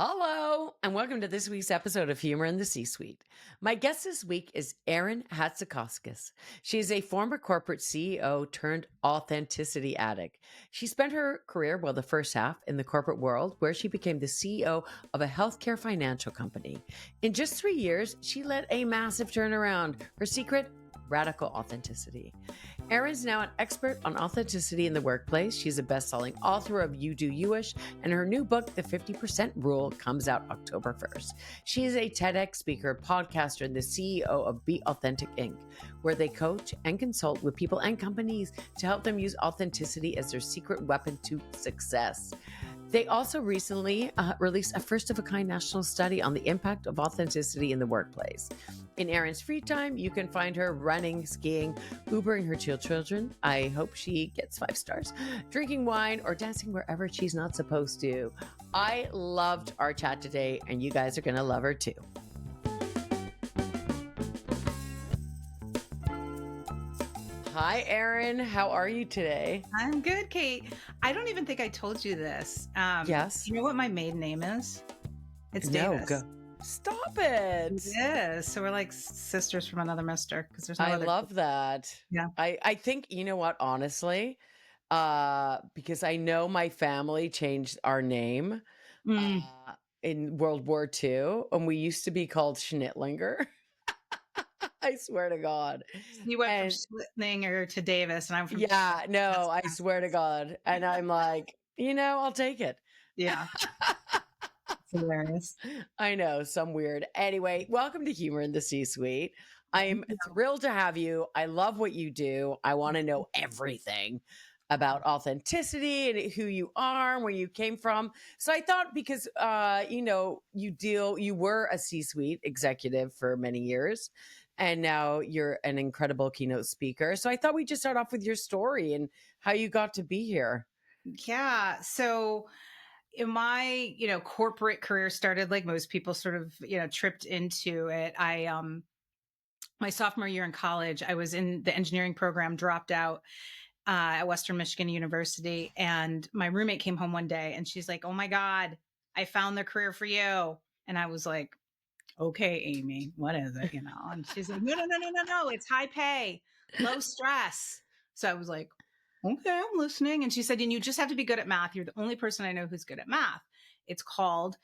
Hello, and welcome to this week's episode of Humor in the C-Suite. My guest this week is Erin Hatzikostas. She is a former corporate CEO turned authenticity addict. She spent her career, well, the first half, in the corporate world, where she became the CEO of a healthcare financial company. In just 3 years, she led a massive turnaround. Her secret? Radical authenticity. Erin's now an expert on authenticity in the workplace. She's a best-selling author of You Do You-ish, and her new book, The 50% Rule, comes out October 1st. She is a TEDx speaker, podcaster, and the CEO of Be Authentic Inc., where they coach and consult with people and companies to help them use authenticity as their secret weapon to success. They also recently released a first-of-a-kind national study on the impact of authenticity in the workplace. In Erin's free time, you can find her running, skiing, Ubering her children. I hope she gets 5 stars. Drinking wine or dancing wherever she's not supposed to. I loved our chat today, and you guys are going to love her too. Hi, Erin. How are you today? I'm good, Kate. I don't even think I told you this. Yes. You know what my maiden name is? It's No, Davis. go. Stop it. Yes. So we're like sisters from another mister because there's no I other. love that. Yeah. I think, you know what, honestly, because I know my family changed our name Mm. uh, in World War II, and we used to be called Schnittlinger. I swear to God. You went from And Schlittlinger to Davis, and I'm from. yeah, no, That's I swear to God. And I'm like, I'll take it. yeah. It's hilarious. I know, some weird. Anyway, welcome to Humor in the C-Suite. I'm thrilled to have you. I love what you do. I want to know everything about authenticity and who you are and where you came from. So I thought because you were a C-suite executive for many years and now you're an incredible keynote speaker. So I thought we'd just start off with your story and how you got to be here. Yeah. So in my, corporate career started like most people sort of, tripped into it. My sophomore year in college, I was in the engineering program, dropped out at Western Michigan University. And my roommate came home one day and she's like, "Oh my God, I found the career for you." And I was like, "Okay, Amy, what is it?" And she's like, "No, no, no, no, no, no. It's high pay, low stress." So I was like, "Okay, I'm listening." And she said, "And you just have to be good at math. You're the only person I know who's good at math. It's called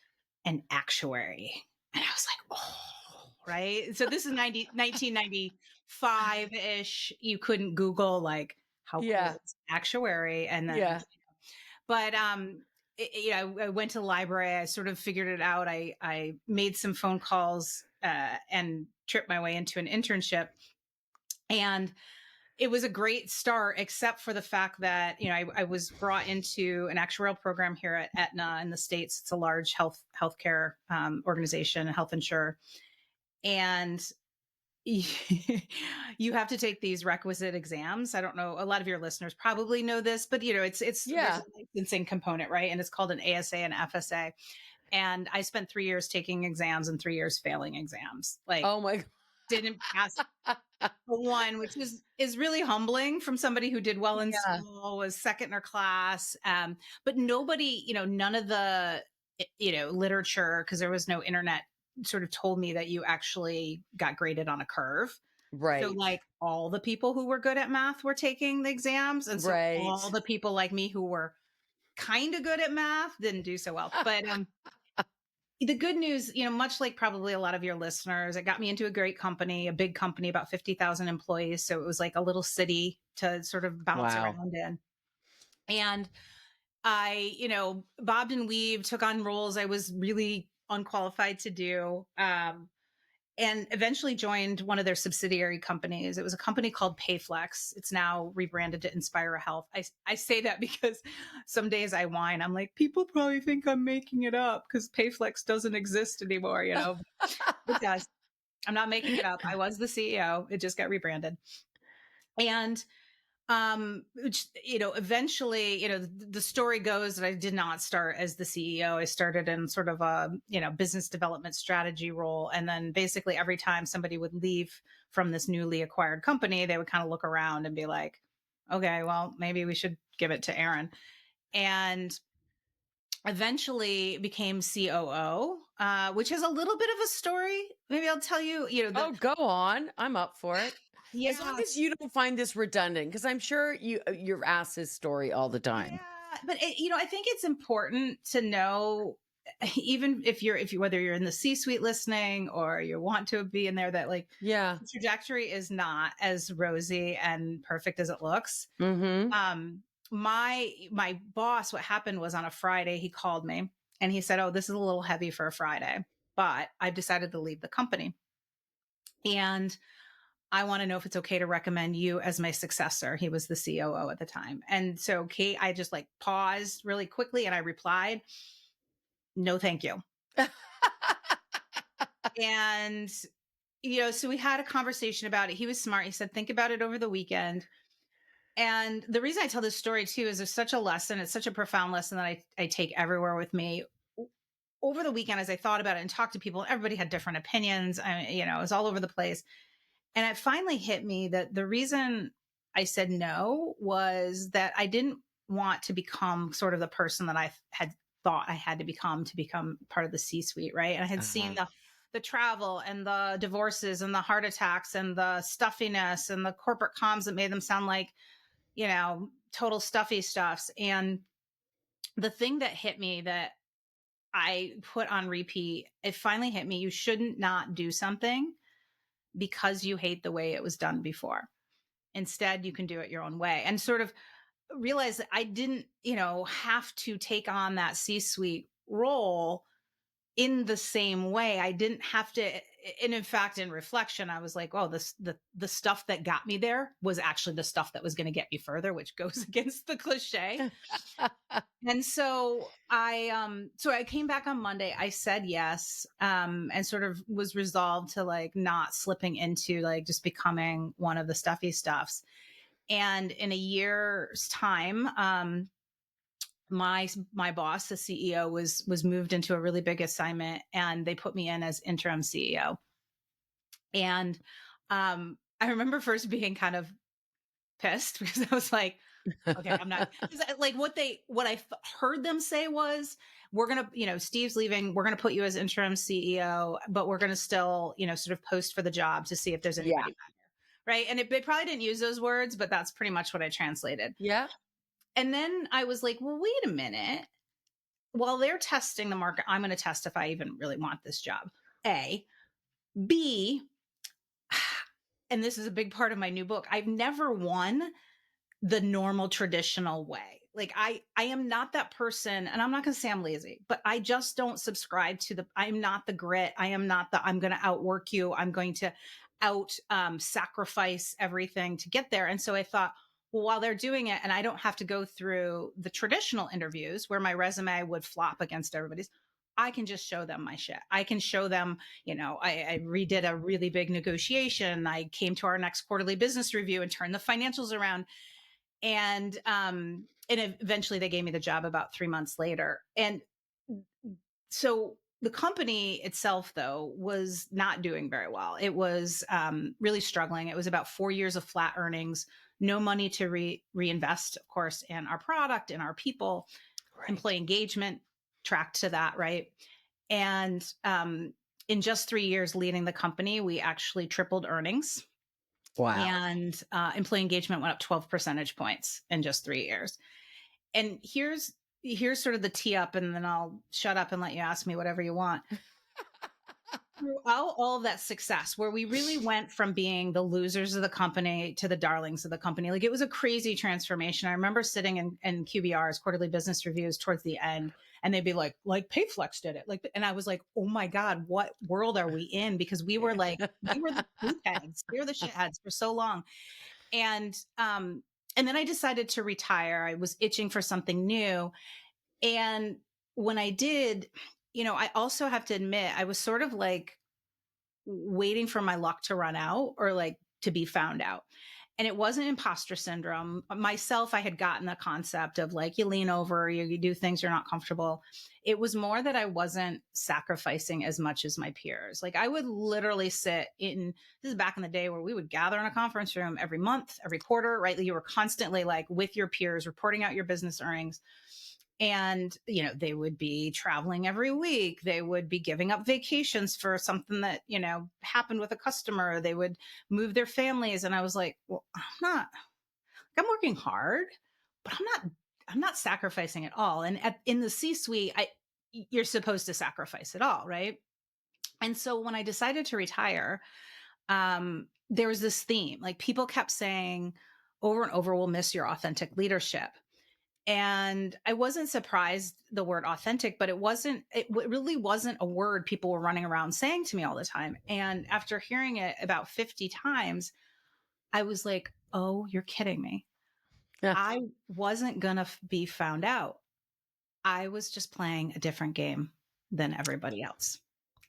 an actuary." And I was like, "Oh, right." So this is 1995 ish. You couldn't Google like how Yeah. cool is actuary. And then, Yeah. but, I went to the library. I sort of figured it out. I made some phone calls, and tripped my way into an internship. And it was a great start, except for the fact that, I was brought into an actuarial program here at Aetna in the States. It's a large healthcare organization, a health insurer. And you have to take these requisite exams. I don't know. A lot of your listeners probably know this, but there's Yeah. a licensing component, right? And it's called an ASA and FSA. And I spent 3 years taking exams and 3 years failing exams. Like, Oh my didn't pass one, which is really humbling from somebody who did well in Yeah. school, was second in her class. But nobody, none of the, literature, because there was no internet, sort of told me that you actually got graded on a curve. So Right. like all the people who were good at math were taking the exams. And so all Right. the people like me who were kind of good at math didn't do so well. But the good news, much like probably a lot of your listeners, it got me into a great company, a big company, about 50,000 employees. So it was like a little city to sort of bounce Wow. around in. And I, bobbed and weaved, took on roles I was really unqualified to do. And eventually joined one of their subsidiary companies. It was a company called Payflex. It's now rebranded to Inspira Health. I say that because some days I whine. I'm like, people probably think I'm making it up because Payflex doesn't exist anymore, It does. I'm not making it up. I was the CEO. It just got rebranded. And which, eventually, the story goes that I did not start as the CEO. I started in sort of a, business development strategy role. And then basically every time somebody would leave from this newly acquired company, they would kind of look around and be like, okay, well, maybe we should give it to Erin. And eventually became COO, which is a little bit of a story. Maybe I'll tell you, Oh, go on. I'm up for it. As long yeah, as you don't find this redundant, because I'm sure you're asked this story all the time. yeah, but I think it's important to know, even if you whether you're in the C-suite listening or you want to be in there, that like Yeah. the trajectory is not as rosy and perfect as it looks. Mm-hmm. Um, my boss, what happened was on a Friday, he called me and he said, "Oh, this is a little heavy for a Friday, but I've decided to leave the company. And I want to know if it's okay to recommend you as my successor." He was the COO at the time. And so Kate, I just like paused really quickly and I replied, "No, thank you." And, so we had a conversation about it. He was smart. He said, "Think about it over the weekend." And the reason I tell this story too is there's such a lesson. It's such a profound lesson that I take everywhere with me. Over the weekend, as I thought about it and talked to people, everybody had different opinions. It was all over the place. And it finally hit me that the reason I said no was that I didn't want to become sort of the person that I had thought I had to become part of the C-suite, right? And I had seen Uh-huh. the travel and the divorces and the heart attacks and the stuffiness and the corporate comms that made them sound like, total stuffy stuffs. And the thing that hit me that I put on repeat, it finally hit me. You shouldn't not do something because you hate the way it was done before. Instead, you can do it your own way, and sort of realize that I didn't, have to take on that C-suite role in the same way. I didn't have to. And in fact, in reflection, I was like, "Oh, the stuff that got me there was actually the stuff that was going to get me further," which goes against the cliche. And so I came back on Monday. I said yes, and sort of was resolved to like not slipping into like just becoming one of the stuffy stuffs. And in a year's time, my boss, the CEO, was moved into a really big assignment, and they put me in as interim CEO. And I remember first being kind of pissed because I was like, "Okay, I'm not." 'Cause like what I heard them say was, "We're gonna, Steve's leaving. We're gonna put you as interim CEO, but we're gonna still, sort of post for the job to see if there's Yeah. anybody better." Right? And they probably didn't use those words, but that's pretty much what I translated. Yeah. And then I was like, "Well, wait a minute. While they're testing the market, I'm going to test if I even really want this job." A, B, and this is a big part of my new book. I've never won the normal traditional way. Like I am not that person, and I'm not going to say I'm lazy, but I just don't subscribe to I'm not the grit. I am not I'm going to outwork you. I'm going to out sacrifice everything to get there. And so I thought, well, while they're doing it and I don't have to go through the traditional interviews where my resume would flop against everybody's, I can just show them my shit. I can show them, I redid a really big negotiation. I came to our next quarterly business review and turned the financials around. And eventually they gave me the job about 3 months later. And so the company itself, though, was not doing very well. It was really struggling. It was about 4 years of flat earnings, no money to reinvest, of course, in our product, in our people. Right. Employee engagement tracked to that, right? And in just 3 years leading the company, we actually tripled earnings, Wow. and employee engagement went up 12 percentage points in just 3 years. And here's sort of the tee up, and then I'll shut up and let you ask me whatever you want. Throughout all of that success, where we really went from being the losers of the company to the darlings of the company, like it was a crazy transformation. I remember sitting in QBRs, quarterly business reviews, towards the end, and they'd be like Payflex did it, like, and I was like, oh my god, what world are we in? Because we were the poop heads, we were the shitheads for so long. And um and then I decided to retire. I was itching for something new. And when I did, I also have to admit, I was sort of like waiting for my luck to run out, or like to be found out. And it wasn't imposter syndrome. Myself, I had gotten the concept of like, you lean over, you do things you're not comfortable. It was more that I wasn't sacrificing as much as my peers. Like I would literally this is back in the day where we would gather in a conference room every month, every quarter, right? You were constantly like with your peers, reporting out your business earnings. And, they would be traveling every week. They would be giving up vacations for something that, happened with a customer. They would move their families. And I was like, well, I'm working hard, but I'm not sacrificing it all. And in the C-suite, you're supposed to sacrifice it all, right? And so when I decided to retire, there was this theme, like people kept saying over and over, we'll miss your authentic leadership. And I wasn't surprised the word authentic, but it really wasn't a word people were running around saying to me all the time. And after hearing it about 50 times, I was like, oh, you're kidding me. Yeah. I wasn't going to be found out. I was just playing a different game than everybody else.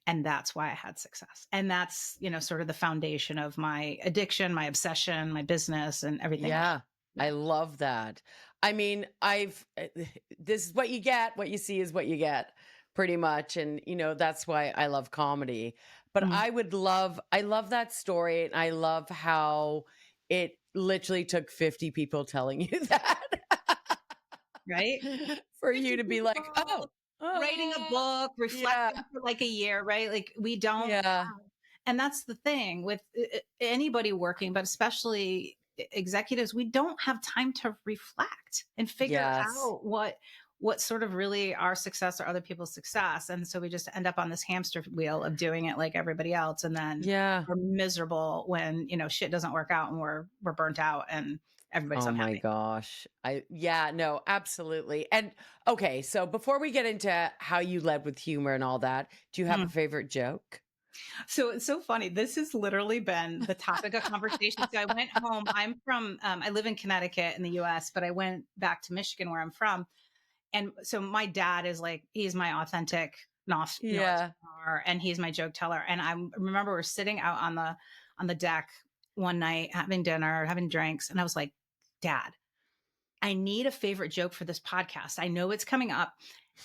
And that's why I had success. And that's, sort of the foundation of my addiction, my obsession, my business, and everything else. Yeah. I love that. I mean, this is what you get. What you see is what you get, pretty much. And, that's why I love comedy. But Mm, I love that story. And I love how it literally took 50 people telling you that right? for 50 you to be like, people writing a book, yeah, reflecting for like a year, right? Like we don't yeah. have, and that's the thing with anybody working, but especially executives, we don't have time to reflect and figure Yes. out what sort of really our success or other people's success. And so we just end up on this hamster wheel of doing it like everybody else. And then Yeah. we're miserable when, shit doesn't work out and we're burnt out and everybody's Oh my unhappy. gosh. Yeah, no, absolutely. And okay, so before we get into how you led with humor and all that, do you have a Mm. favorite joke? So it's so funny. This has literally been the topic of conversation. So I went home. I live in Connecticut in the US, but I went back to Michigan where I'm from. And so my dad is like, he's my authentic North Yeah. Star, and he's my joke teller. And I remember we're sitting out on the deck one night having dinner, having drinks. And I was like, Dad, I need a favorite joke for this podcast. I know it's coming up.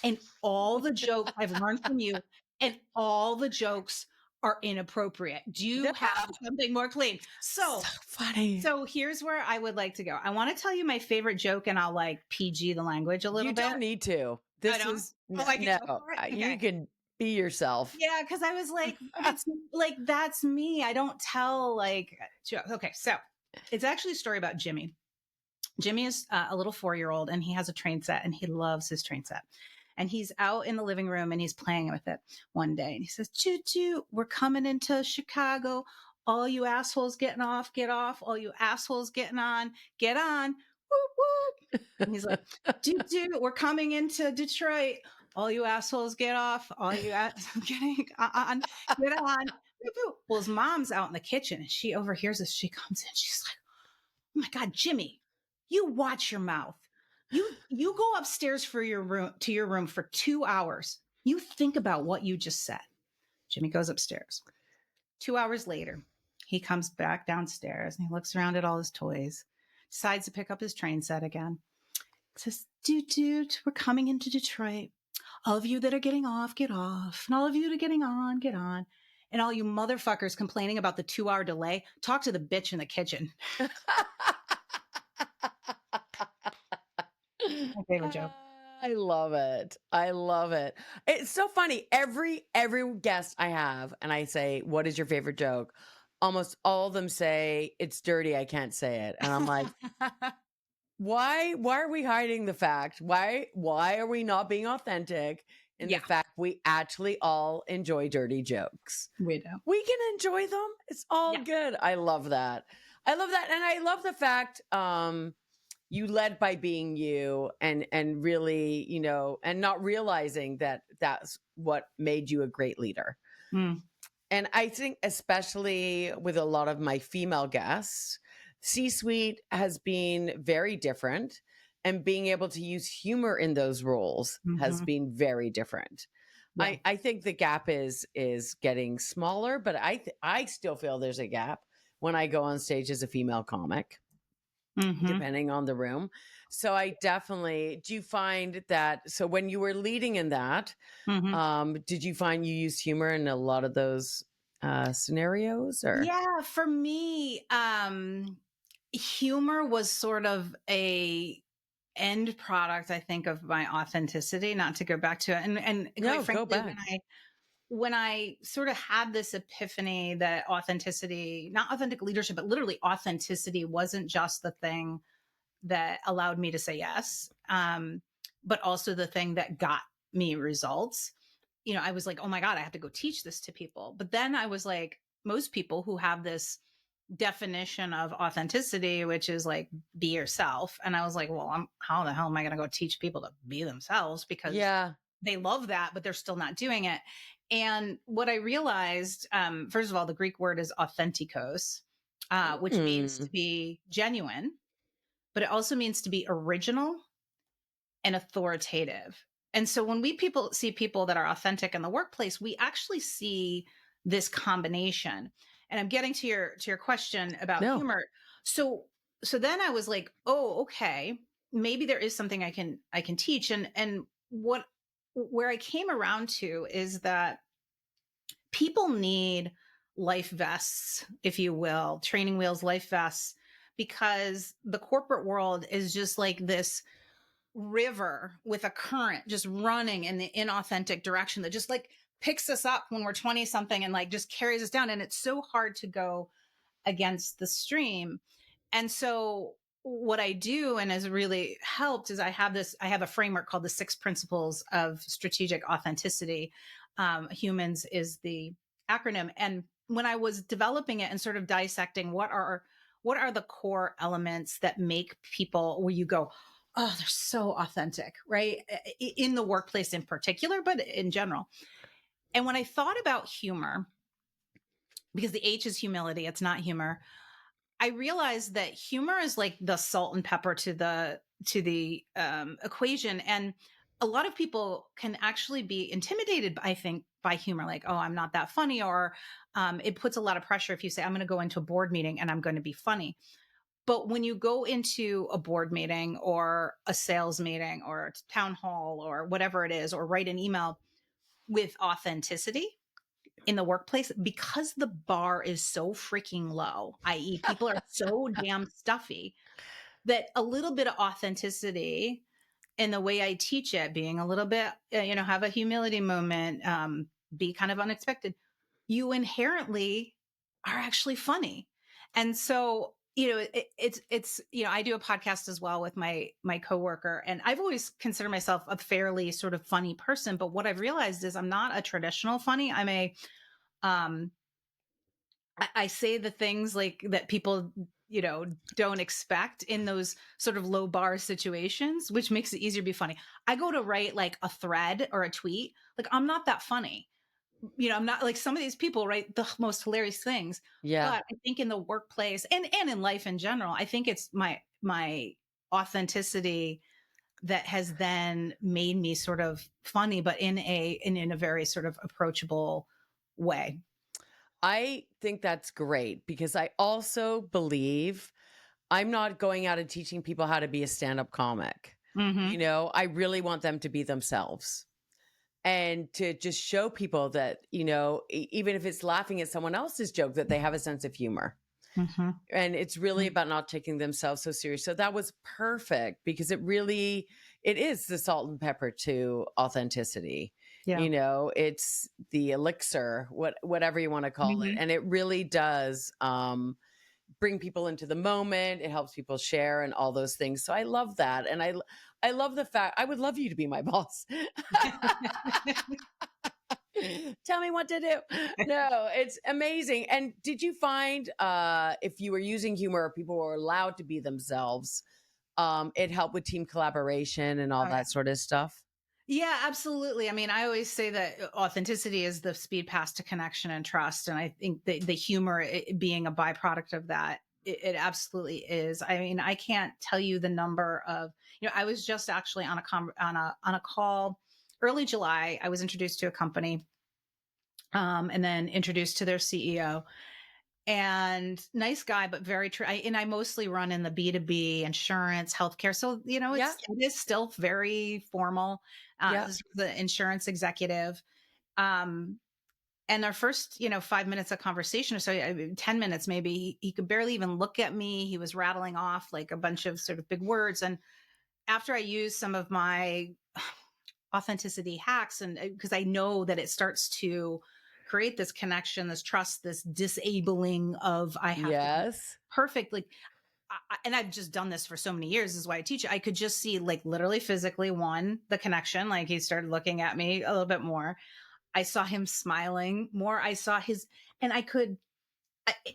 And all the jokes I've learned from you, and all the jokes are inappropriate. Do No, you have something more clean? so funny. So here's where I would like to go. I want to tell you my favorite joke, and I'll like PG the language a You little bit. don't need to. I This don't. is Oh, I can no, go for it. you Okay. can be yourself. Yeah, because I was like, but it's like that's me. I don't tell like jokes. Okay, so it's actually a story about Jimmy. Jimmy is a little 4-year-old, and he has a train set, and he loves his train set. And he's out in the living room and he's playing with it one day. And he says, choo choo, we're coming into Chicago. All you assholes getting off, get off. All you assholes getting on, get on. Whoop, whoop. And he's like, doo doo, we're coming into Detroit. All you assholes get off. All you getting on, get on. Whoop, whoop. Well, his mom's out in the kitchen and she overhears this. She comes in. She's like, oh my God, Jimmy, you watch your mouth. You go upstairs for your room for 2 hours. You think about what you just said. Jimmy goes upstairs. 2 hours later, he comes back downstairs and he looks around at all his toys, decides to pick up his train set again. Says, dude, we're coming into Detroit. All of you that are getting off, get off. And all of you that are getting on, get on. And all you motherfuckers complaining about the 2-hour delay, talk to the bitch in the kitchen. My favorite joke. I love it. I love it. It's so funny. Every guest I have, and I say, "What is your favorite joke?" Almost all of them say, "It's dirty. I can't say it." And I'm like, "Why? Why are we hiding the fact? Why are we not being authentic in the Yeah, fact we actually all enjoy dirty jokes? we do. We can enjoy them. It's all Yeah. good." I love that. I love that, and I love the fact. You led by being you and really, and not realizing that that's what made you a great leader. Mm, And I think especially with a lot of my female guests, C-suite has been very different, and being able to use humor in those roles has mhm. been very different. Yeah. I think the gap is getting smaller, but I still feel there's a gap when I go on stage as a female comic, Mhm. depending on the room. So I definitely do you find that so when you were leading in that, Mhm. did you find you used humor in a lot of those scenarios or Yeah, for me, humor was sort of a end product, I think, of my authenticity, not to go back to it. And quite No, go frankly, back. when I sort of had this epiphany that authenticity, not authentic leadership, but literally authenticity wasn't just the thing that allowed me to say yes, but also the thing that got me results. I was like, oh my God, I have to go teach this to people. But then I was like, most people who have this definition of authenticity, which is like be yourself. And I was like, well, how the hell am I going to go teach people to be themselves? Because Yeah. they love that, but they're still not doing it. And what I realized, first of all, the Greek word is authentikos, which means Mm. to be genuine, but it also means to be original and authoritative. And so when we people see people that are authentic in the workplace, we actually see this combination. And I'm getting to your question about No. humor. So so then I was like, "Oh, okay. Maybe there is something I can teach." And what where I came around to is that people need life vests, if you will, training wheels, life vests, because the corporate world is just like this river with a current just running in the inauthentic direction that just like picks us up when we're 20 something and like just carries us down. And it's so hard to go against the stream. And so what I do and has really helped is I have a framework called the 6 principles of strategic authenticity. Humans is the acronym. And when I was developing it and sort of dissecting what are the core elements that make people where you go, oh, they're so authentic, right? In the workplace in particular, but in general. And when I thought about humor, because the H is humility, it's not humor, I realized that humor is like the salt and pepper to the equation, and a lot of people can actually be intimidated, I think, by humor. Like, oh, I'm not that funny, or it puts a lot of pressure if you say, I'm going to go into a board meeting and I'm going to be funny. But when you go into a board meeting or a sales meeting or a town hall or whatever it is, or write an email with authenticity in the workplace, because the bar is so freaking low, i.e., people are so damn stuffy, that a little bit of authenticity in the way I teach it, being a little bit, have a humility moment, be kind of unexpected, you inherently are actually funny. And so, I do a podcast as well with my coworker, and I've always considered myself a fairly sort of funny person. But what I've realized is I'm not a traditional funny. Um, I say the things like that people, don't expect in those sort of low bar situations, which makes it easier to be funny. I go to write like a thread or a tweet, like I'm not that funny. I'm not like some of these people write the most hilarious things. Yeah. But I think in the workplace and in life in general, I think it's my authenticity that has then made me sort of funny, but in a very sort of approachable way. I think that's great because I also believe I'm not going out and teaching people how to be a stand up comic. Hmm. I really want them to be themselves and to just show people that, even if it's laughing at someone else's joke, that they have a sense of humor. Hmm. And it's really about not taking themselves so serious. So that was perfect because it is the salt and pepper to authenticity. Yeah. It's the elixir, whatever you want to call it. Hmm. And it really does bring people into the moment. It helps people share and all those things. So I love that. And I love the fact I would love you to be my boss. Tell me what to do. No, it's amazing. And did you find if you were using humor or people were allowed to be themselves, it helped with team collaboration and all Oh, yeah. that sort of stuff? Yeah, absolutely. I mean, I always say that authenticity is the speed pass to connection and trust. And I think the humor being a byproduct of that, it absolutely is. I mean, I can't tell you the number of, I was just actually on on a call early July. I was introduced to a company, and then introduced to their CEO, and nice guy, but very true. And I mostly run in the B2B insurance, healthcare. So, Yeah. it is still very formal. Yeah. This is the insurance executive. Um, and our first, 5 minutes of conversation or so, 10 minutes maybe, he could barely even look at me. He was rattling off like a bunch of sort of big words. And after I use some of my authenticity hacks, and because I know that it starts to create this connection, this trust, this disabling of I have to be Yes. perfect. Like, and I've just done this for so many years. This is why I teach it. I could just see, like, literally physically, one, the connection. Like, he started looking at me a little bit more. I saw him smiling more. I saw his, and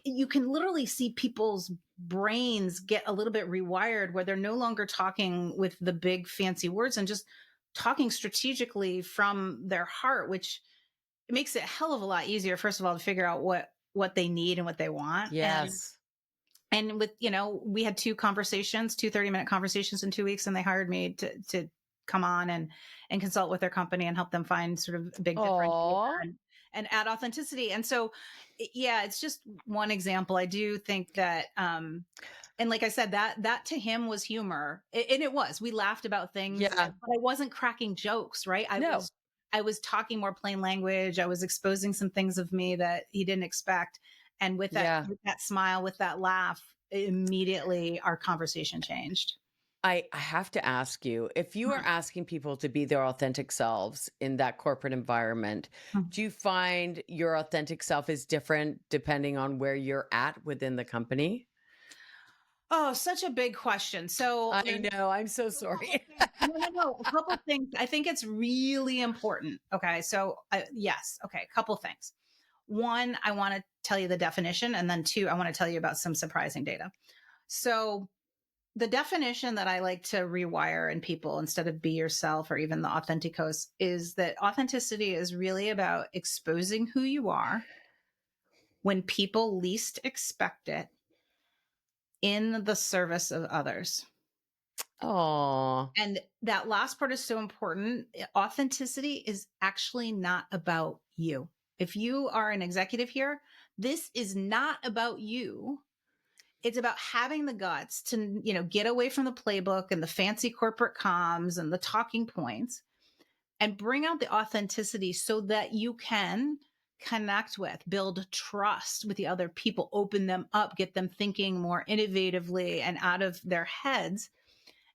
you can literally see people's brains get a little bit rewired where they're no longer talking with the big fancy words and just talking strategically from their heart, which it makes it a hell of a lot easier, first of all, to figure out what they need and what they want. Yes. And with, we had two 30-minute conversations in 2 weeks, and they hired me to come on and consult with their company and help them find sort of a big differentiator Oh, and add authenticity. And so, yeah, it's just one example. I do think that, and like I said, that to him was humor, and it was. We laughed about things, yeah. but I wasn't cracking jokes, right? No. I was talking more plain language. I was exposing some things of me that he didn't expect, and Yeah. with that smile, with that laugh, immediately our conversation changed. I have to ask you, if you are asking people to be their authentic selves in that corporate environment, Mhm. do you find your authentic self is different depending on where you're at within the company? Oh, such a big question. So I there's know. I'm so a couple sorry. things. No, no, no. A couple things. I think it's really important. Okay. So, yes. Okay. A couple things. One, I want to tell you the definition. And then two, I want to tell you about some surprising data. So, the definition that I like to rewire in people instead of be yourself or even the authenticos is that authenticity is really about exposing who you are when people least expect it in the service of others. Oh, And that last part is so important. Authenticity is actually not about you. If you are an executive here, this is not about you. It's about having the guts to, get away from the playbook and the fancy corporate comms and the talking points and bring out the authenticity so that you can connect with, build trust with the other people, open them up, get them thinking more innovatively and out of their heads.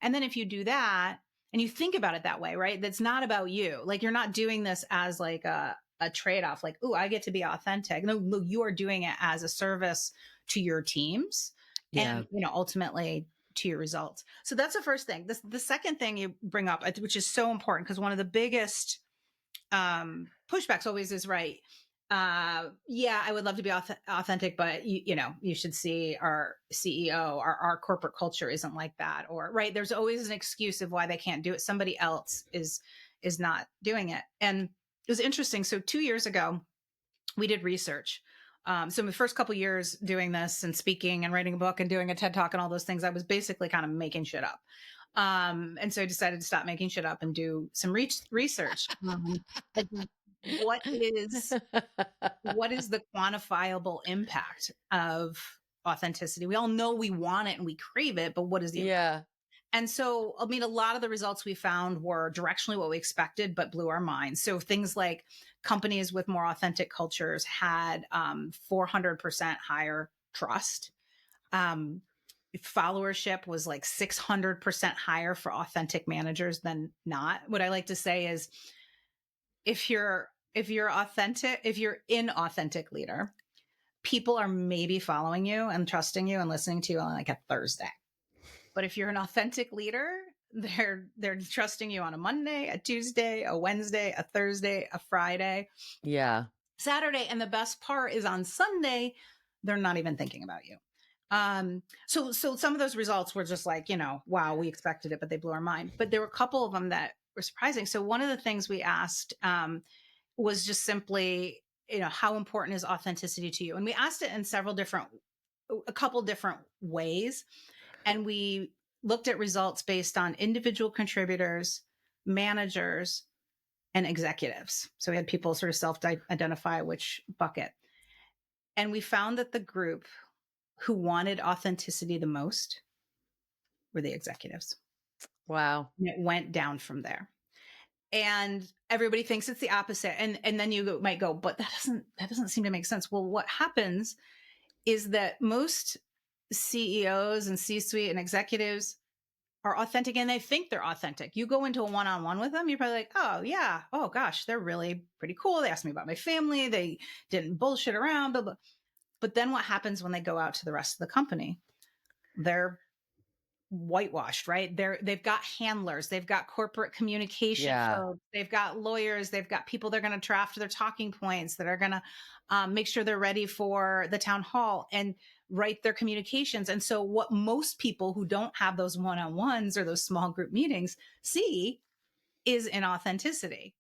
And then if you do that and you think about it that way, right? That's not about you. Like, you're not doing this as like a trade-off, like, oh, I get to be authentic. No, you are doing it as a service to your teams yeah. and, ultimately to your results. So that's the first thing. The second thing you bring up, which is so important, because one of the biggest pushbacks always is, right, yeah, I would love to be authentic, but you should see our CEO, our corporate culture isn't like that. Or, right, there's always an excuse of why they can't do it. Somebody else is not doing it. And it was interesting. So 2 years ago, we did research. So in the first couple years doing this and speaking and writing a book and doing a TED talk and all those things, I was basically kind of making shit up. And so I decided to stop making shit up and do some research. Like, what is the quantifiable impact of authenticity? We all know we want it and we crave it, but what is the impact? Yeah. And so, I mean, a lot of the results we found were directionally what we expected, but blew our minds. So things like companies with more authentic cultures had 400% higher trust. Um, Followership was like 600% higher for authentic managers than not. What I like to say is, if you're an authentic leader, people are maybe following you and trusting you and listening to you on like a Thursday. But if you're an authentic leader, they're trusting you on a Monday, a Tuesday, a Wednesday, a Thursday, a Friday, Yeah. Saturday, and the best part is on Sunday, they're not even thinking about you. So some of those results were just like, wow, we expected it, but they blew our mind. But there were a couple of them that were surprising. So one of the things we asked was just simply, how important is authenticity to you? And we asked it in a couple different ways. And we looked at results based on individual contributors, managers, and executives. So we had people sort of self-identify which bucket. And we found that the group who wanted authenticity the most were the executives. Wow. And it went down from there. And everybody thinks it's the opposite. And then you might go, but that doesn't seem to make sense. Well, what happens is that most CEOs and C-suite and executives are authentic and they think they're authentic. You go into a one-on-one with them, you're probably like, oh yeah, oh gosh, they're really pretty cool. They asked me about my family. They didn't bullshit around, blah, blah. But then what happens when they go out to the rest of the company? They're whitewashed, right? They've got handlers, they've got corporate communication Yeah. folks, they've got lawyers, they've got people they're going to draft their talking points that are going to make sure they're ready for the town hall and write their communications. And so, what most people who don't have those one-on-ones or those small group meetings see is inauthenticity.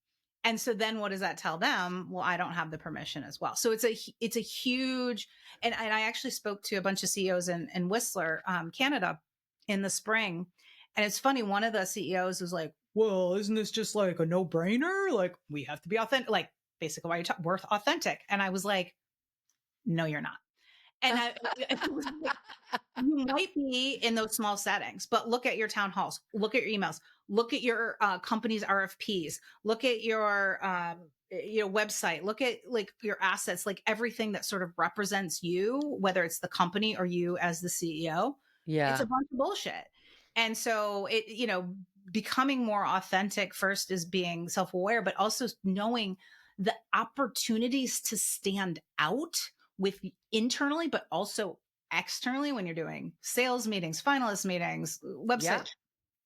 And so then what does that tell them? Well, I don't have the permission as well. So it's a huge, and I actually spoke to a bunch of CEOs in Whistler, Canada in the spring. And it's funny, one of the CEOs was like, well, isn't this just like a no-brainer? Like we have to be authentic, like basically why you talk worth authentic. And I was like, no, you're not. And it was like, you might be in those small settings, but look at your town halls, look at your emails, look at your company's RFPs, look at your website, look at like your assets, like everything that sort of represents you, whether it's the company or you as the CEO. It's Yeah. a bunch of bullshit. And so becoming more authentic first is being self-aware, but also knowing the opportunities to stand out with internally, but also externally when you're doing sales meetings, finalist meetings, Yeah. website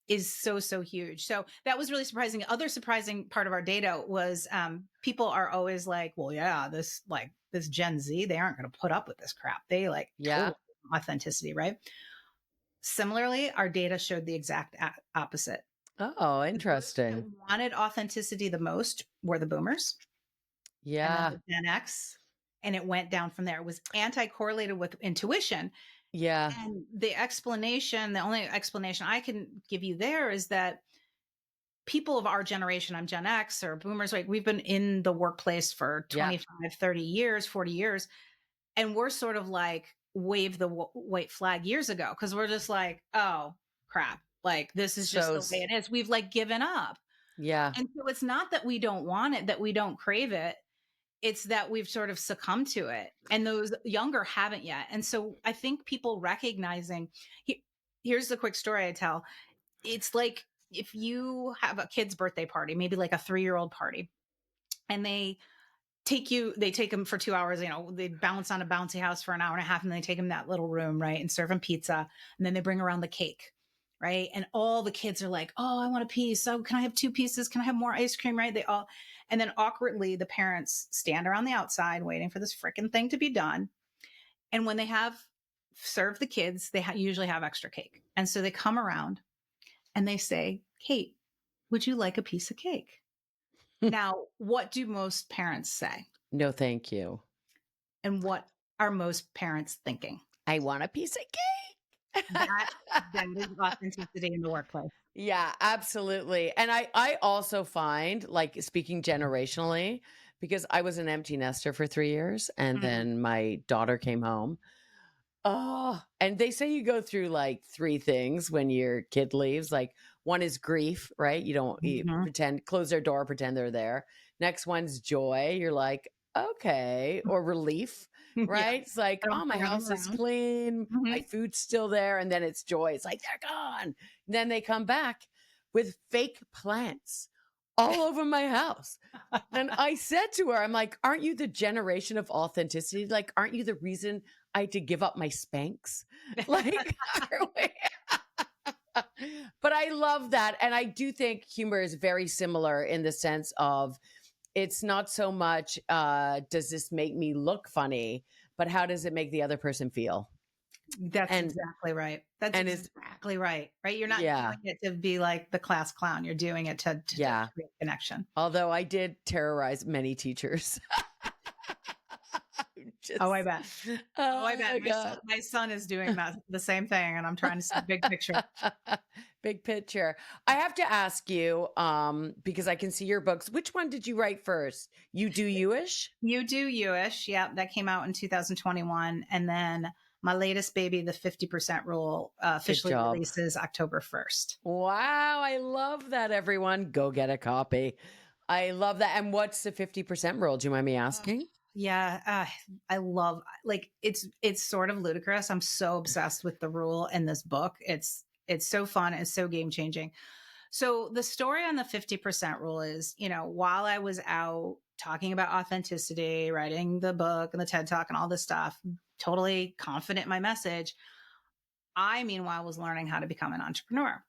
is so huge. So that was really surprising. Other surprising part of our data was people are always like, well, yeah, this Gen Z, they aren't going to put up with this crap. They like Yeah. total authenticity, right? Similarly, our data showed the exact opposite. Oh, The group that interesting. wanted authenticity the most were the boomers and then Yeah. the Gen X. And it went down from there. It was anti-correlated with intuition. Yeah. And the only explanation I can give you there is that people of our generation, I'm Gen X or boomers, like we've been in the workplace for Yeah. 25, 30 years, 40 years. And we're sort of like wave the white flag years ago because we're just like, oh crap, like this is just So, the way it is. We've like given up. yeah. And so it's not that we don't want it, that we don't crave it. It's that we've sort of succumbed to it. And those younger haven't yet. And so I think people recognizing here's the quick story I tell. It's like if you have a kid's birthday party, maybe like a 3-year-old party, and they take them for 2 hours, they bounce on a bouncy house for an hour and a half, and they take them that little room, right? And serve them pizza. And then they bring around the cake, right? And all the kids are like, oh, I want a piece. Oh, can I have 2 pieces? Can I have more ice cream? Right? And then awkwardly, the parents stand around the outside waiting for this freaking thing to be done. And when they have served the kids, they usually have extra cake. And so they come around and they say, Kate, would you like a piece of cake? Now, what do most parents say? No, thank you. And what are most parents thinking? I want a piece of cake. That that is authenticity in the workplace. Yeah, absolutely. And I also find, like, speaking generationally, because I was an empty nester for 3 years and Mm, then my daughter came home. Oh, and they say you go through like 3 things when your kid leaves. Like one is grief, right? You mhm. pretend, close their door, pretend they're there. Next one's joy. You're like, okay, or relief, Yeah, right? It's like, I oh, don't my bring them house is around. clean, my Mhm. food's still there, and then it's joy. It's like they're gone. Then they come back with fake plants all over my house. And I said to her, I'm like, aren't you the generation of authenticity? Like, aren't you the reason I had to give up my Spanx? Like, are we- but I love that. And I do think humor is very similar in the sense of it's not so much, does this make me look funny, but how does it make the other person feel? That's And, exactly right. That's and is, exactly right. Right? You're not yeah, doing it to be like the class clown. You're doing it to yeah. create connection. Although I did terrorize many teachers. Oh, Just, I bet. Oh, I oh bet my God. my son is doing that the same thing, and I'm trying to see big picture. Big picture. I have to ask you, because I can see your books. Which one did you write first? You Do You-ish? You Do You-ish. Yeah, that came out in 2021. And then my latest baby, The 50% Rule, Good officially job. releases October 1st. Wow, I love that, everyone. Go get a copy. I love that. And what's the 50% rule? Do you mind me Oh, asking? yeah, I love like it's sort of ludicrous. I'm so obsessed with the rule in this book. It's It's so fun. It's so game changing. So the story on the 50% rule is, while I was out talking about authenticity, writing the book and the TED Talk and all this stuff, totally confident in my message, I meanwhile was learning how to become an entrepreneur.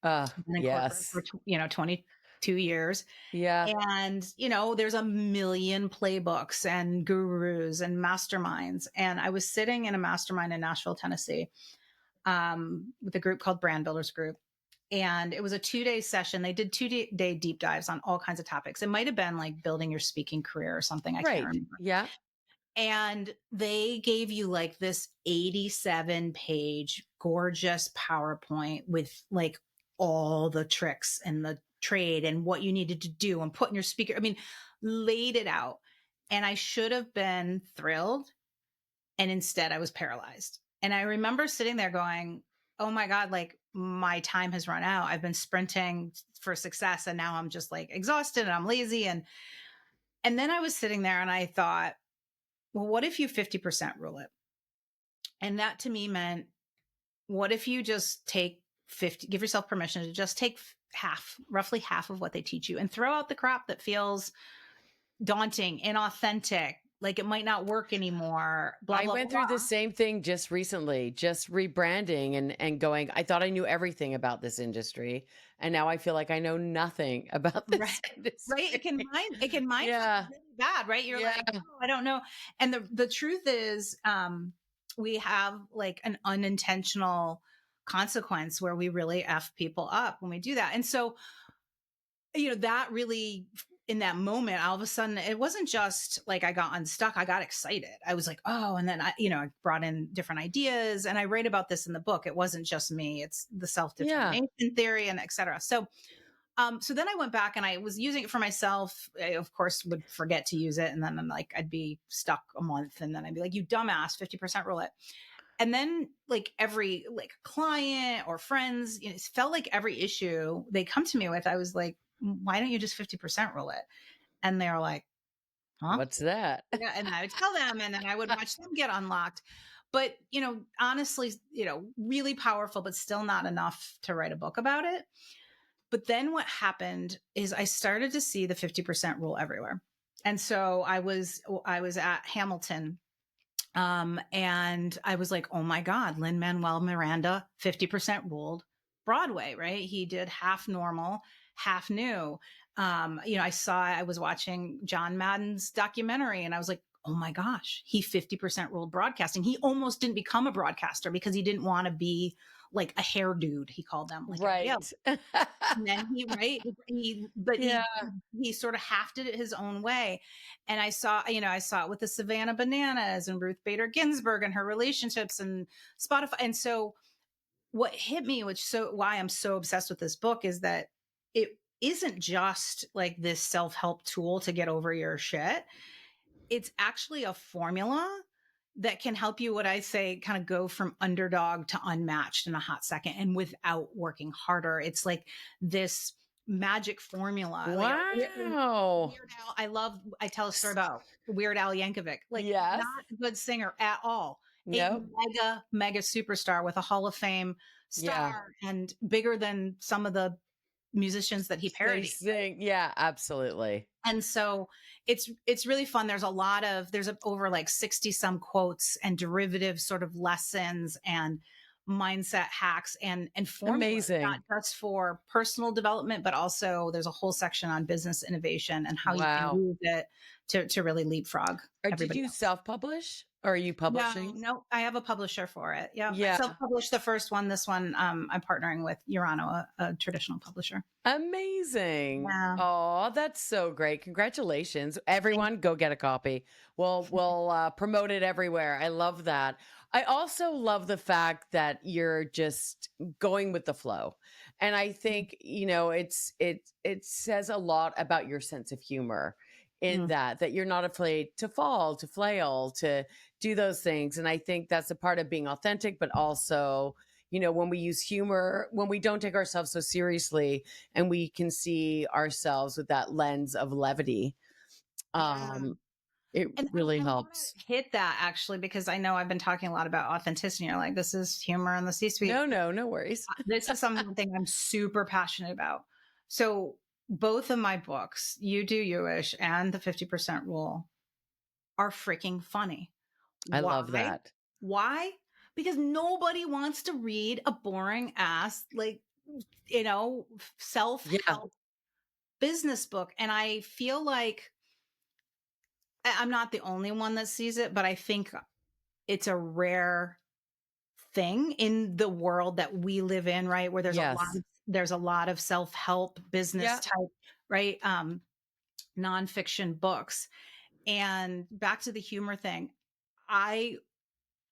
I've been in corporate for Yes. 22 years. Yeah. And, there's a million playbooks and gurus and masterminds. And I was sitting in a mastermind in Nashville, Tennessee, with a group called Brand Builders Group. And it was a 2-day session. They did 2-day deep dives on all kinds of topics. It might have been like building your speaking career or something. I can't Right. remember. Yeah. And they gave you like this 87-page gorgeous PowerPoint with like all the tricks and the trade and what you needed to do and put in your speaker. I mean, laid it out. And I should have been thrilled. And instead, I was paralyzed. And I remember sitting there going, oh my God, like my time has run out. I've been sprinting for success. And now I'm just like exhausted and I'm lazy. And then I was sitting there and I thought, well, what if you 50% rule it? And that to me meant, what if you just take 50, give yourself permission to just take half, roughly half of what they teach you and throw out the crap that feels daunting, inauthentic, like it might not work anymore, blah, I blah, went through the blah. same thing just recently, just rebranding and going, I thought I knew everything about this industry. And now I feel like I know nothing about Right. this Right. industry. It can mind fuck you Yeah. really bad, right? You're Yeah. like, oh, I don't know. And the truth is, we have like an unintentional consequence where we really F people up when we do that. And so, that really, in that moment, all of a sudden, it wasn't just like I got unstuck. I got excited. I was like, oh, and then I brought in different ideas and I write about this in the book. It wasn't just me. It's the Yeah. self-determination theory and et cetera. So then I went back and I was using it for myself. I, of course, would forget to use it. And then I'm like, I'd be stuck a month. And then I'd be like, you dumbass, 50% rule it. And then like every like client or friends, it felt like every issue they come to me with, I was like, why don't you just 50% rule it? And they're like, huh? What's that? Yeah. And I would tell them and then I would watch them get unlocked. But, honestly, really powerful, but still not enough to write a book about it. But then what happened is I started to see the 50% rule everywhere. And so I was at Hamilton, and I was like, oh my God, Lin-Manuel Miranda 50% ruled Broadway, right? He did half normal, half new. I was watching John Madden's documentary and I was like, oh my gosh, he 50% ruled broadcasting. He almost didn't become a broadcaster because he didn't want to be like a hair dude. He called them like everybody else. Right. And then he, right, but Yeah. he sort of hafted it his own way. And I saw it with the Savannah Bananas and Ruth Bader Ginsburg and her relationships and Spotify. And so what hit me, why I'm so obsessed with this book, is that it isn't just like this self-help tool to get over your shit. It's actually a formula that can help you, what I say, kind of go from underdog to unmatched in a hot second and without working harder. It's like this magic formula. Like Wow. Weird I tell a story about Weird Al Yankovic, like Yes. not a good singer at all. A Nope. mega superstar with a Hall of Fame Yeah. star and bigger than some of the musicians that he They parodied. sing. Yeah, absolutely. And so it's really fun. There's over like 60 some quotes and derivative sort of lessons and mindset hacks and formulas, not Amazing. just for personal development, but also there's a whole section on business innovation and how you can Wow. use it to really leapfrog Or did everybody you else. self-publish or are you No, publishing? no, I have a publisher for it. Yeah. I Yeah. self-published the first one. This one, I'm partnering with Urano, a traditional publisher. Amazing. Yeah. Oh, that's so great. Congratulations. Everyone go get a copy. We'll promote it everywhere. I love that. I also love the fact that you're just going with the flow. And I think, it says a lot about your sense of humor in Mm. that you're not afraid to fall, to flail, to do those things. And I think that's a part of being authentic, but also when we use humor, when we don't take ourselves so seriously and we can see ourselves with that lens of levity. Yeah. Um, It And really I want helps. to hit that actually, because I know I've been talking a lot about authenticity. You're like, this is humor in the C suite. No, no, no worries. This is something I'm super passionate about. So, both of my books, You Do You-ish and The 50% Rule, are freaking funny. I love Why? that. Why? Because nobody wants to read a boring ass, like, self Yeah. help business book. And I feel like I'm not the only one that sees it, but I think it's a rare thing in the world that we live in, right? Where Yes. there's a lot of self-help business Yeah. type, right? Nonfiction books. And back to the humor thing, I,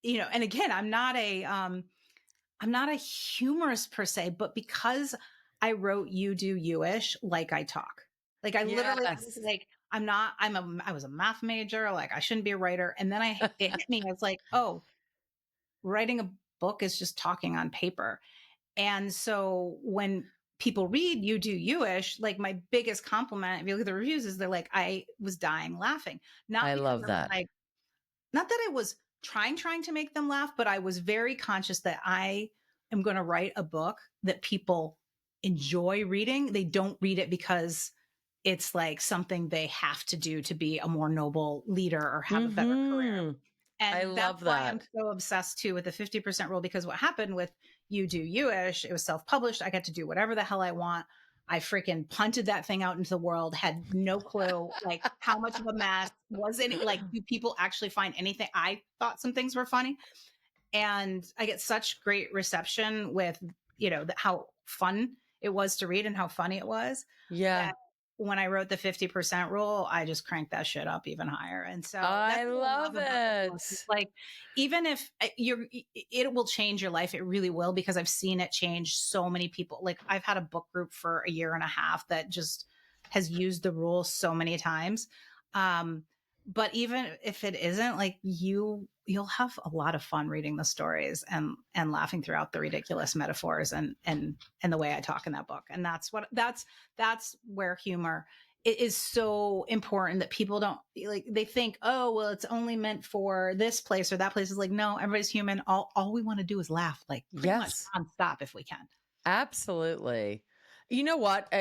and again, I'm not a humorist per se, but because I wrote You Do You-ish, like I talk. Like I literally I was Yes. like, I was a math major, like I shouldn't be a writer. And then it hit me. I was like, oh, writing a book is just talking on paper. And so when people read You Do You-ish, like my biggest compliment, if you look at the reviews, is they're like, I was dying laughing. Not I because love I was that. like, not that I was trying to make them laugh, but I was very conscious that I am going to write a book that people enjoy reading. They don't read it because it's like something they have to do to be a more noble leader or have a better career. Mhm. I And that's love why I'm that. so obsessed too with the 50% rule, because what happened with You Do You-ish, it was self-published. I got to do whatever the hell I want. I freaking punted that thing out into the world, had no clue like how much of a mess was it. Like, do people actually find anything? I thought some things were funny. And I get such great reception with, how fun it was to read and how funny it was, Yeah. that when I wrote the 50% rule, I just cranked that shit up even higher. And so I that's what I love love about the book. It's it. like, even if it will change your life, it really will, because I've seen it change so many people. Like, I've had a book group for a year and a half that just has used the rule so many times. Um, but even if it isn't, like, you'll have a lot of fun reading the stories and laughing throughout the ridiculous metaphors and the way I talk in that book. And that's where humor, it is so important, that people don't, like, they think, oh well, it's only meant for this place or that place. Is like, no, everybody's human. All we want to do is laugh, like pretty much Yes. nonstop if we can. Absolutely. You know what?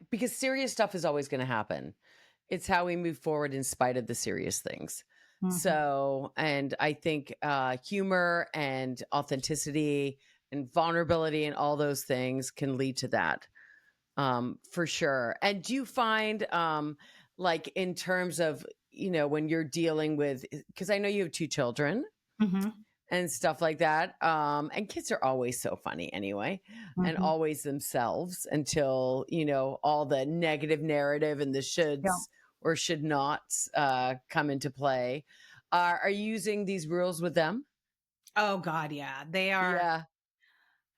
Because serious stuff is always going to happen. It's how we move forward in spite of the serious things. Mhm. So, and I think humor and authenticity and vulnerability and all those things can lead to that, for sure. And do you find, like, in terms of, when you're dealing with, because I know you have two children Mhm. and stuff like that. And kids are always so funny anyway, and Mhm. always themselves until, all the negative narrative and the Yeah. shoulds or should nots come into play. Are you using these rules with them? Oh God, yeah. They are. Yeah.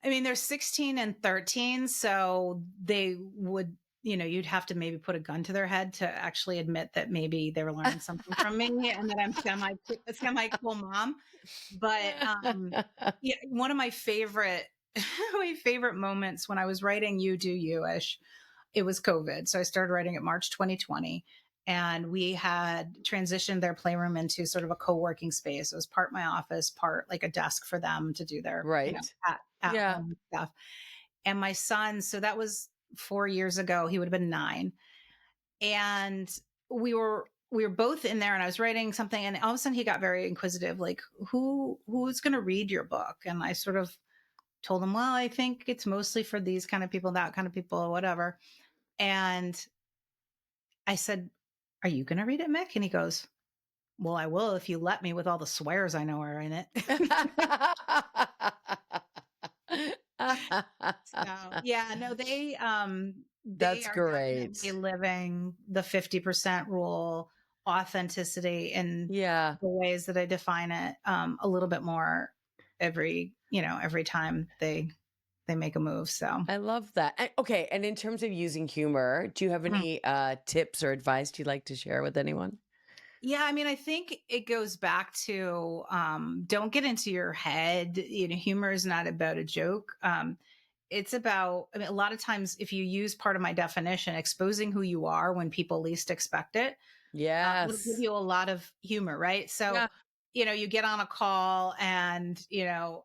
I mean, they're 16 and 13, so they would, you'd have to maybe put a gun to their head to actually admit that maybe they were learning something from me and that I'm semi cool mom. But yeah, one of my favorite my favorite moments when I was writing You Do You-ish, it was COVID. So I started writing it March 2020. And we had transitioned their playroom into sort of a co-working space. It was part my office, part like a desk for them to do their, Right. at Yeah. home stuff. And my son, so that was 4 years ago, he would have been 9. And we were both in there, and I was writing something, and all of a sudden he got very inquisitive, like, who's going to read your book? And I sort of told him, well, I think it's mostly for these kind of people, that kind of people, or whatever. And I said, are you going to read it, Mick? And he goes, well, I will if you let me, with all the swears I know are in it. So yeah, no, they That's are definitely great. living the 50% rule, authenticity in Yeah. the ways that I define it, a little bit more every time they make a move. So I love that. Okay, and in terms of using humor, do you have mm. any tips or advice you'd like to share with anyone? Yeah, I mean, I think it goes back to, don't get into your head. Humor is not about a joke. It's about, I mean, a lot of times, if you use part of my definition, exposing who you are when people least expect it. It'll give Yes. you a lot of humor, right? So, Yeah. you get on a call and,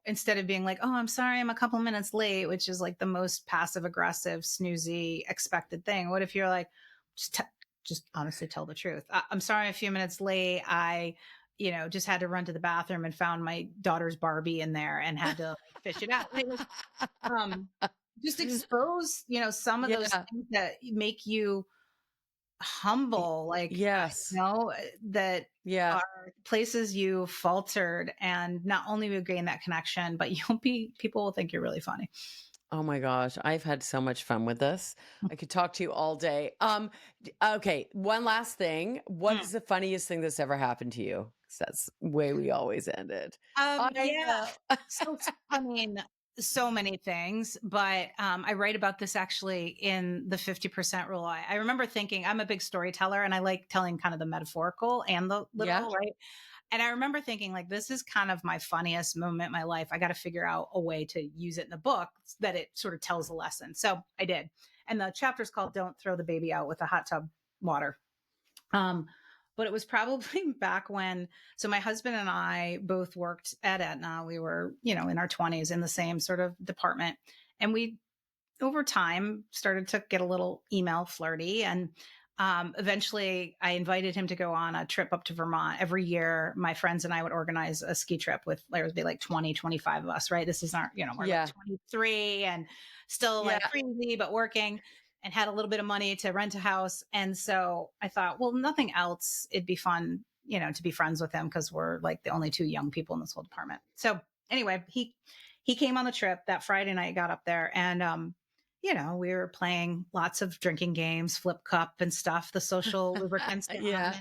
instead of being like, oh, I'm sorry, I'm a couple minutes late, which is like the most passive aggressive, snoozy, expected thing. What if you're like, just, t- just honestly tell the truth? I'm sorry, I'm a few minutes late. I, just had to run to the bathroom and found my daughter's Barbie in there and had to like, fish it out. Um, just expose, some of those Yeah. things that make you Y- humble, like, Yes. that Yeah. are places you faltered, and not only will you gain that connection, but people will think you're really funny. Oh my gosh, I've had so much fun with this. I could talk to you all day. Okay, one last thing. What Mm. is the funniest thing that's ever happened to you? 'Cause that's the way we always end it. I Yeah. know. So, I mean, so many things, but I write about this actually in the 50% rule. I remember thinking I'm a big storyteller and I like telling kind of the metaphorical and the Yeah. literal, right? And I remember thinking, like, this is kind of my funniest moment in my life. I got to figure out a way to use it in the book that it sort of tells a lesson. So I did. And the chapter's called Don't Throw the Baby Out with a Hot Tub Water. Um, but it was probably back when, so my husband and I both worked at Aetna. We were, in our 20s in the same sort of department. And we over time started to get a little email flirty, and eventually I invited him to go on a trip up to Vermont. Every year my friends and I would organize a ski trip with, there would be like 20, 25 of us, right? This is our, we're like Yeah. 23 and still Yeah. like crazy but working, and had a little bit of money to rent a house. And so I thought, well, nothing else, it'd be fun, to be friends with him, because we're like the only two young people in this whole department. So anyway, he came on the trip that Friday night, got up there, and we were playing lots of drinking games, flip cup and stuff, the social lubricants down. Yeah.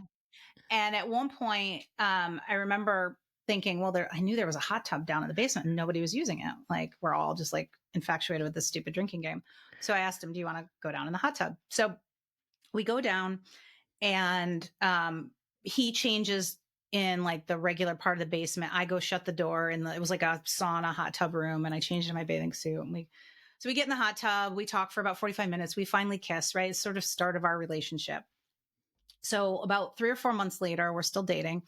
And at one point, I remember thinking, well, I knew there was a hot tub down in the basement and nobody was using it. Like, we're all just like infatuated with this stupid drinking game. So I asked him, do you want to go down in the hot tub? So we go down, and he changes in like the regular part of the basement. I go shut the door, and it was like a sauna hot tub room, and I changed into my bathing suit, and we get in the hot tub, we talk for about 45 minutes, we finally kiss, right? It's sort of start of our relationship. So about 3 or 4 months later, we're still dating,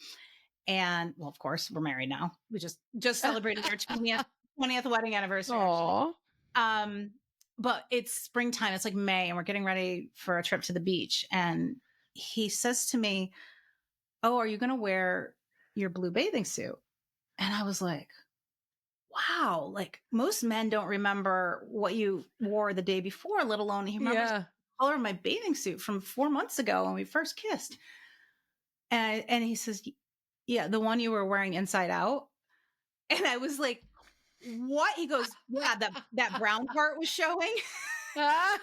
and well, of course, we're married now. We just celebrated our 20th wedding anniversary, actually. Aw. um but it's springtime, it's like May, and we're getting ready for a trip to the beach, and he says to me, oh, are you going to wear your blue bathing suit? And I was like, wow, like most men don't remember what you wore the day before, let alone he remembers the Yeah. color of my bathing suit from 4 months ago when we first kissed. And he says, yeah, the one you were wearing inside out. And I was like, what? He goes, yeah, that brown part was showing. I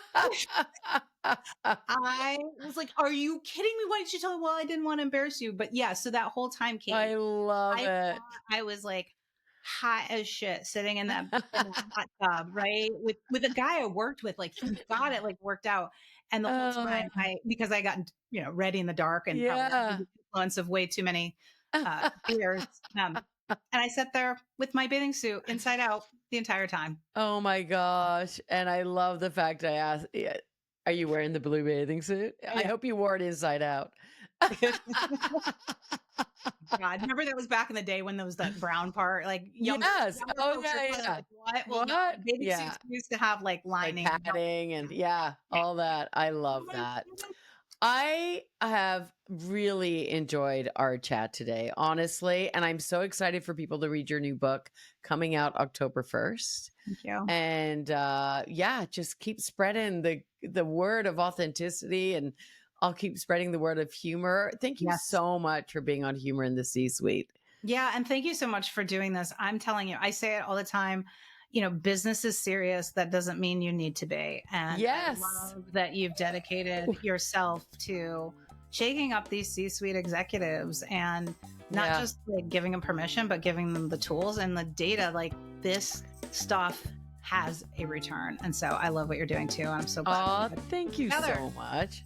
was like, are you kidding me? Why did you tell me? Well, I didn't want to embarrass you. But yeah, so that whole time, Kate, I love I it. thought I was like hot as shit sitting in that hot tub, right? With a guy I worked with. Like, thank God it like worked out. And the whole Oh, time because I got, ready in the dark and probably under yeah. the influence of way too many beers. And I sat there with my bathing suit inside out the entire time. Oh my gosh. And I love the fact I asked, yeah, are you wearing the blue bathing suit? I Yeah. hope you wore it inside out. God, remember that was back in the day when there was that brown part, like Yes. younger Oh, folks are yeah, probably yeah. like, what? Well, no, What? bathing Yeah. suits used to have like Like lining. padding and yeah, all that. I love that. I have really enjoyed our chat today, honestly. And I'm so excited for people to read your new book coming out October 1st. Thank you. And yeah, just keep spreading the word of authenticity, and I'll keep spreading the word of humor. Thank you Yes. so much for being on Humor in the C-Suite. Yeah. And thank you so much for doing this. I'm telling you, I say it all the time. Business is serious. That doesn't mean you need to be. And I Yes. love that you've dedicated yourself to shaking up these C-suite executives, and not Yeah. just like giving them permission, but giving them the tools and the data. Like, this stuff has a return. And so I love what you're doing too. And I'm so glad. Oh, thank you Together. so much.